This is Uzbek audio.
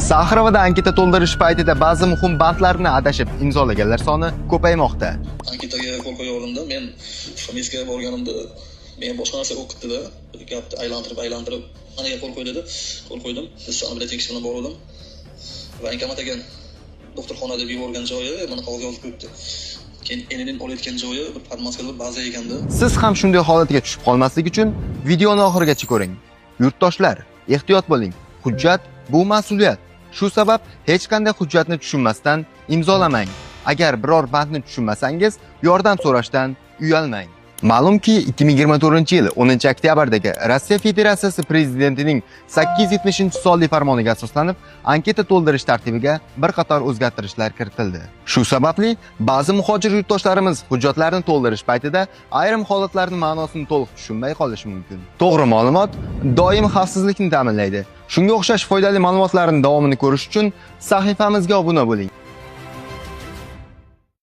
Saxrovada anketa to'ldirish paytida ba'zi muhim bandlarni adashib imzolaganlar soni ko'paymoqda. Anketaga qo'l qo'yganimda men Shomesga borganimda men boshqa narsa o'qitdi-da, gapni aylantirib managa qo'l qo'y dedi. Qo'l qo'ydim. Biz shu bilan tekshirib bordim. Va ankamat ekan doktorxona deb yuborgan joyi mana qog'oz yozib qo'yibdi. Keyin enining olayotgan joyi bir podmaskada bir baza ekanda. Siz ham shunday holatga tushib qolmaslik uchun videoni oxirigacha ko'ring. Yurtdoshlar, ehtiyot bo'ling. Hujjat bu mas'uliyat. Shu sabab hech qanday hujjatni tushunmasdan imzolamang. Agar biror bandni tushunmasangiz, yordam so'rashdan uyalmang. Ma'lumki, 2024-yil 10-oktyabrdagi Rossiya Federatsiyasi prezidentining 870-sonli farmoniga asoslanib, anketa to'ldirish tartibiga bir qator o'zgartirishlar kiritildi. Shu sababli ba'zi muhojir yurtdoshlarimiz hujjatlarni to'ldirish paytida ayrim holatlarning ma'nosini to'liq tushunmay qolishi mumkin. To'g'ri ma'lumot doim xavfsizlikni ta'minlaydi. Shunga o'xshash foydali ma'lumotlarning davomini ko'rish uchun sahifamizga obuna bo'ling.